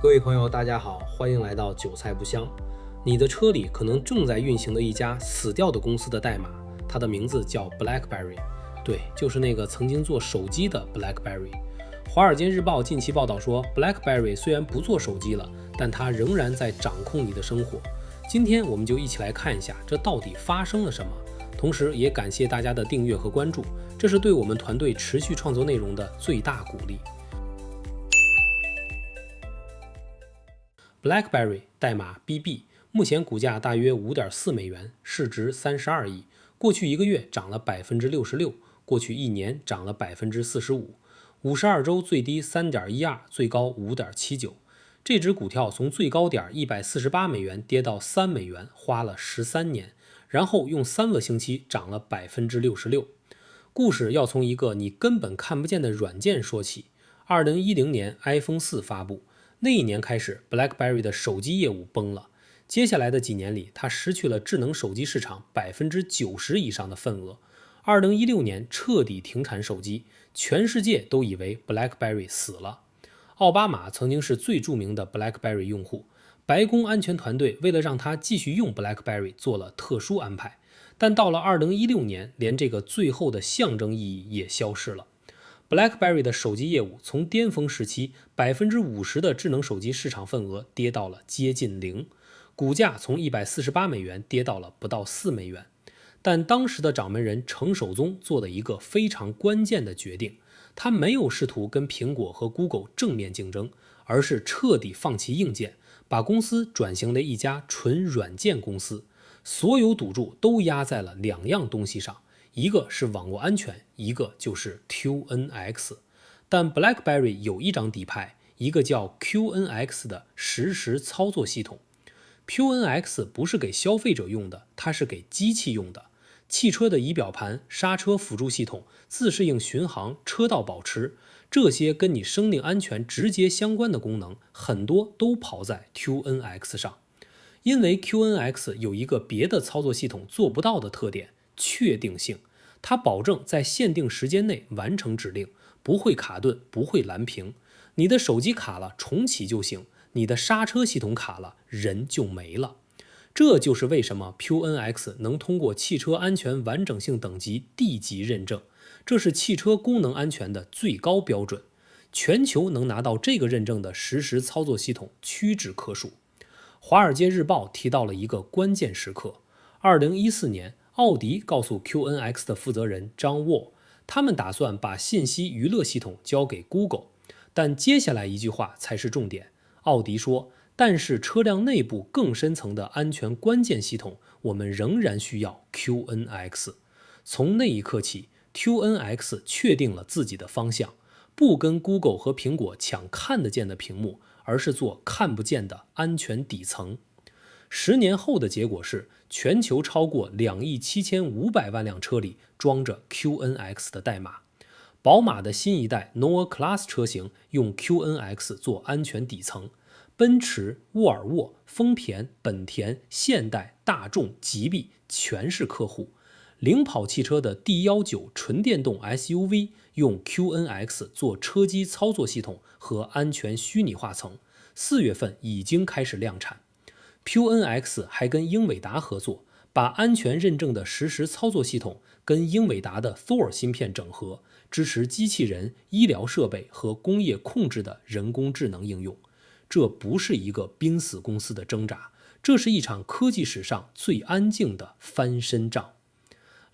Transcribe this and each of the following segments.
各位朋友，大家好，欢迎来到韭菜不香。你的车里可能正在运行的一家死掉的公司的代码，它的名字叫 BlackBerry。对，就是那个曾经做手机的 BlackBerry。华尔街日报近期报道说 ，BlackBerry 虽然不做手机了，但它仍然在掌控你的生活。今天我们就一起来看一下，这到底发生了什么。同时也感谢大家的订阅和关注，这是对我们团队持续创作内容的最大鼓励。BlackBerry 代码 BB， 目前股价大约 5.4 美元，市值32亿。过去一个月涨了 66%， 过去一年涨了 45%。52周最低 3.12， 最高 5.79。这只股票从最高点148美元跌到3美元，花了13年，然后用3个星期涨了 66%。故事要从一个你根本看不见的软件说起。2010年 iPhone 4发布，那一年开始 BlackBerry 的手机业务崩了。接下来的几年里，它失去了智能手机市场 90% 以上的份额。2016年彻底停产手机，全世界都以为 BlackBerry 死了。奥巴马曾经是最著名的 BlackBerry 用户，白宫安全团队为了让他继续用 BlackBerry 做了特殊安排。但到了2016年，连这个最后的象征意义也消失了。BlackBerry 的手机业务从巅峰时期 50% 的智能手机市场份额跌到了接近0，股价从148美元跌到了不到4美元。但当时的掌门人程守宗做了一个非常关键的决定，他没有试图跟苹果和 Google 正面竞争，而是彻底放弃硬件，把公司转型为一家纯软件公司。所有赌注都压在了2样东西上，一个是网络安全，一个就是 QNX。 但 BlackBerry 有一张底牌，一个叫 QNX 的实时操作系统。 QNX 不是给消费者用的，它是给机器用的。汽车的仪表盘、刹车辅助系统、自适应巡航、车道保持，这些跟你生命安全直接相关的功能，很多都跑在 QNX 上。因为 QNX 有一个别的操作系统做不到的特点，确定性。它保证在限定时间内完成指令，不会卡顿，不会蓝屏。你的手机卡了，重启就行；你的刹车系统卡了，人就没了。这就是为什么 QNX 能通过汽车安全完整性等级 D 级认证，这是汽车功能安全的最高标准。全球能拿到这个认证的实时操作系统屈指可数。华尔街日报提到了一个关键时刻，2014年，奥迪告诉 QNX 的负责人张沃，他们打算把信息娱乐系统交给 Google。但接下来一句话才是重点，奥迪说，但是车辆内部更深层的安全关键系统，我们仍然需要 QNX。 从那一刻起， QNX 确定了自己的方向，不跟 Google 和苹果抢看得见的屏幕，而是做看不见的安全底层。10年后的结果是，全球超过2亿7500万辆车里装着 QNX 的代码。宝马的新一代 Noah Class 车型用 QNX 做安全底层，奔驰、沃尔沃、丰田、本田、现代、大众、吉利全是客户。领跑汽车的 D19 纯电动 SUV 用 QNX 做车机操作系统和安全虚拟化层，4月份已经开始量产。QNX 还跟英伟达合作，把安全认证的实时操作系统跟英伟达的 Thor 芯片整合，支持机器人、医疗设备和工业控制的人工智能应用。这不是一个濒死公司的挣扎，这是一场科技史上最安静的翻身仗。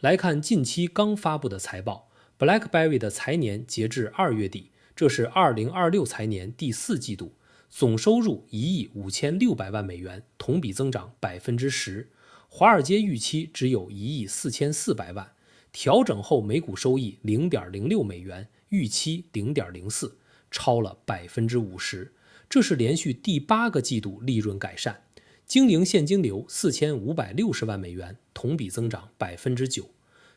来看近期刚发布的财报， BlackBerry 的财年截至2月底，这是2026财年第4季度，总收入1亿5600万美元，同比增长 10%。 华尔街预期只有1亿4400万，调整后每股收益 0.06 美元，预期 0.04， 超了 50%。 这是连续第8个季度利润改善。经营现金流4560万美元，同比增长 9%。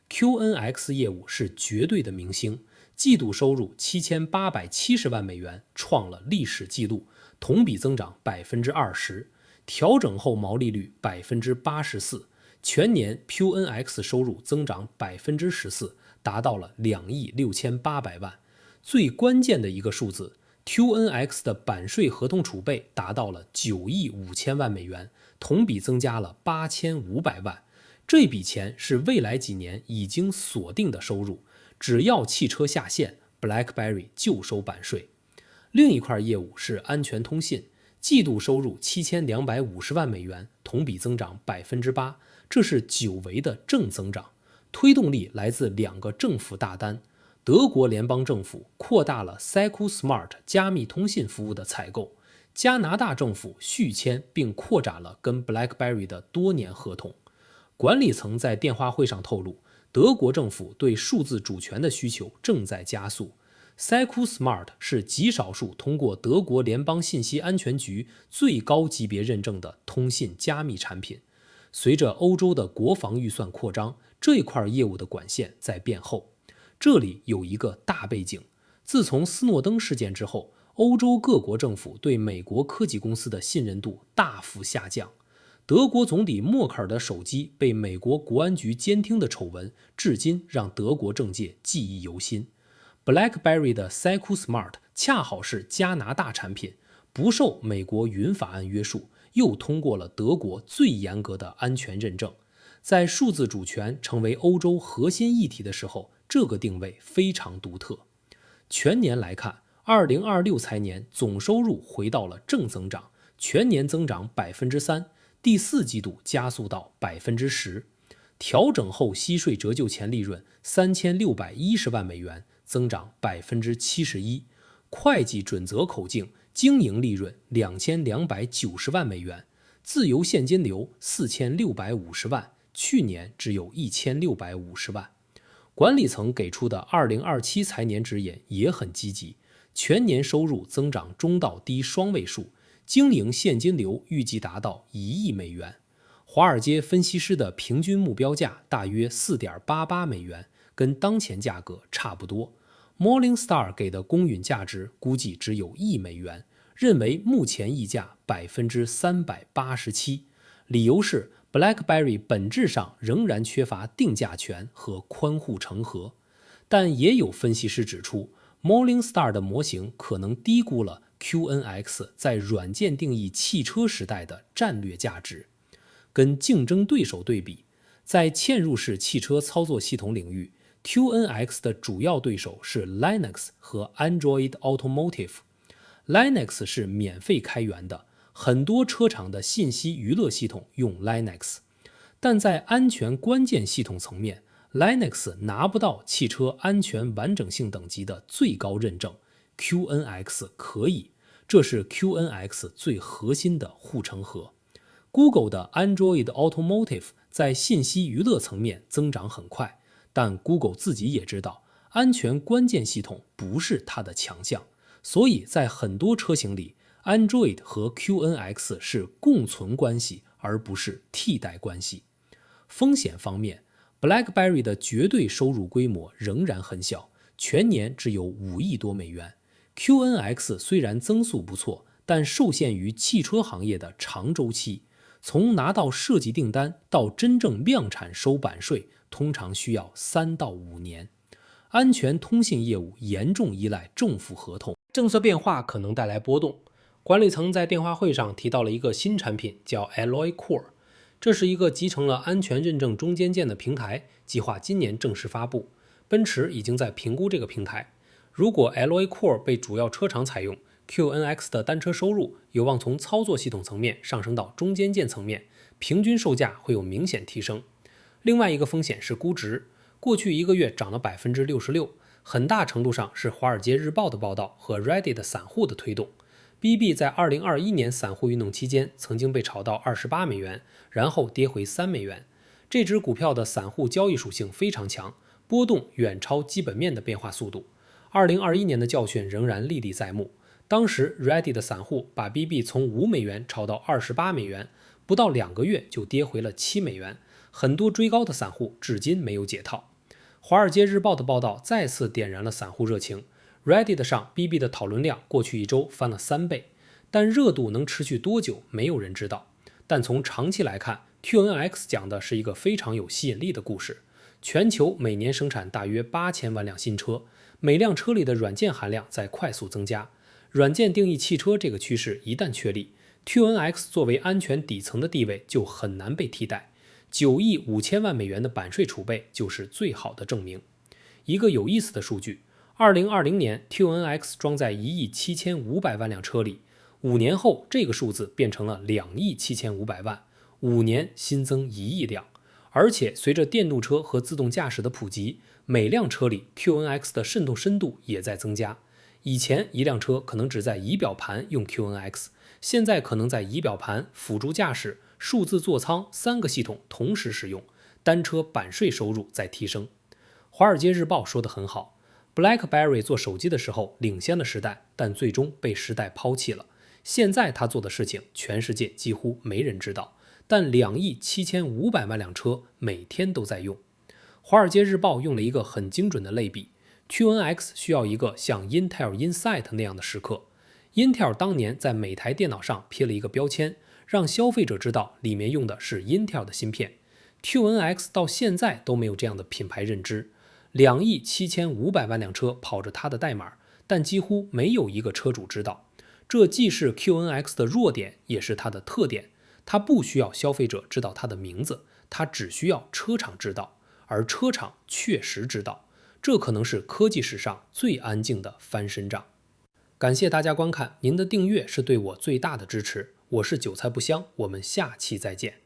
QNX 业务是绝对的明星，季度收入7870万美元，创了历史纪录，同比增长 20%， 调整后毛利率 84%， 全年 QNX 收入增长 14%， 达到了2亿6800万。最关键的一个数字， QNX 的版税合同储备达到了9亿5千万美元，同比增加了8500万。这笔钱是未来几年已经锁定的收入，只要汽车下线 ，BlackBerry 就收版税。另一块业务是安全通信，季度收入7250万美元，同比增长8%，这是久违的正增长。推动力来自2个政府大单，德国联邦政府扩大了 Secusmart 加密通信服务的采购，加拿大政府续签并扩展了跟 BlackBerry 的多年合同。管理层在电话会上透露，德国政府对数字主权的需求正在加速。Secusmart 是极少数通过德国联邦信息安全局最高级别认证的通信加密产品。随着欧洲的国防预算扩张，这块业务的管线在变厚。这里有一个大背景，自从斯诺登事件之后，欧洲各国政府对美国科技公司的信任度大幅下降。德国总理默克尔的手机被美国国安局监听的丑闻，至今让德国政界记忆犹新。BlackBerry 的 Secusmart 恰好是加拿大产品，不受美国云法案约束，又通过了德国最严格的安全认证。在数字主权成为欧洲核心议题的时候，这个定位非常独特。全年来看，2026财年总收入回到了正增长，全年增长3%，第4季度加速到10%。调整后息税折旧前利润3610万美元，增长71%。会计准则口径经营利润2290万美元，自由现金流4650万，去年只有1650万。管理层给出的2027财年指引也很积极，全年收入增长中到低双位数，经营现金流预计达到1亿美元。华尔街分析师的平均目标价大约4.88美元，跟当前价格差不多。Morningstar 给的公允价值估计只有1美元，认为目前溢价387%。理由是 BlackBerry 本质上仍然缺乏定价权和宽护成河。但也有分析师指出， Morningstar 的模型可能低估了 QNX 在软件定义汽车时代的战略价值。跟竞争对手对比，在嵌入式汽车操作系统领域， QNX 的主要对手是 Linux 和 Android Automotive。Linux 是免费开源的，很多车厂的信息娱乐系统用 Linux， 但在安全关键系统层面， Linux 拿不到汽车安全完整性等级的最高认证， QNX 可以，这是 QNX 最核心的护城河。Google 的 Android Automotive 在信息娱乐层面增长很快，但 Google 自己也知道，安全关键系统不是它的强项，所以在很多车型里， Android 和 QNX 是共存关系，而不是替代关系。风险方面， BlackBerry 的绝对收入规模仍然很小，全年只有5亿多美元。QNX 虽然增速不错，但受限于汽车行业的长周期，从拿到设计订单到真正量产收版税，通常需要3到5年。安全通信业务严重依赖政府合同，政策变化可能带来波动。管理层在电话会上提到了一个新产品，叫 Alloy Core， 这是一个集成了安全认证中间件的平台，计划今年正式发布。奔驰已经在评估这个平台，如果 Alloy Core 被主要车厂采用， QNX 的单车收入有望从操作系统层面上升到中间件层面，平均售价会有明显提升。另外一个风险是估值，过去1个月涨了66%，很大程度上是华尔街日报的报道和 Reddit 散户的推动。BB 在2021年散户运动期间曾经被炒到28美元，然后跌回3美元。这只股票的散户交易属性非常强，波动远超基本面的变化速度。2021年的教训仍然历历在目。当时 Reddit 的散户把 BB 从5美元炒到28美元，不到2个月就跌回了7美元，很多追高的散户至今没有解套。华尔街日报的报道再次点燃了散户热情， Reddit 上 BB 的讨论量过去1周翻了3倍，但热度能持续多久没有人知道。但从长期来看， QNX 讲的是一个非常有吸引力的故事。全球每年生产大约8000万辆新车，每辆车里的软件含量在快速增加。软件定义汽车这个趋势一旦确立， QNX 作为安全底层的地位就很难被替代。9亿5千万美元的版税储备就是最好的证明。一个有意思的数据，2020年 QNX 装在1亿7500万辆车里，5年后这个数字变成了2亿7500万，5年新增1亿辆。而且随着电动车和自动驾驶的普及，每辆车里 QNX 的渗透深度也在增加。以前一辆车可能只在仪表盘用 QNX， 现在可能在仪表盘、辅助驾驶、数字座舱3个系统同时使用，单车版税收入在提升。华尔街日报说得很好， BlackBerry 做手机的时候领先了时代，但最终被时代抛弃了。现在他做的事情全世界几乎没人知道，但2亿7500万辆车每天都在用。华尔街日报用了一个很精准的类比， QNX 需要一个像 Intel Insight 那样的时刻。Intel 当年在每台电脑上贴了一个标签，让消费者知道里面用的是 Intel 的芯片。 QNX 到现在都没有这样的品牌认知。2亿7500万辆车跑着它的代码，但几乎没有一个车主知道。这既是 QNX 的弱点，也是它的特点。它不需要消费者知道它的名字，它只需要车厂知道，而车厂确实知道。这可能是科技史上最安静的翻身仗。感谢大家观看，您的订阅是对我最大的支持。我是韭菜不香，我们下期再见。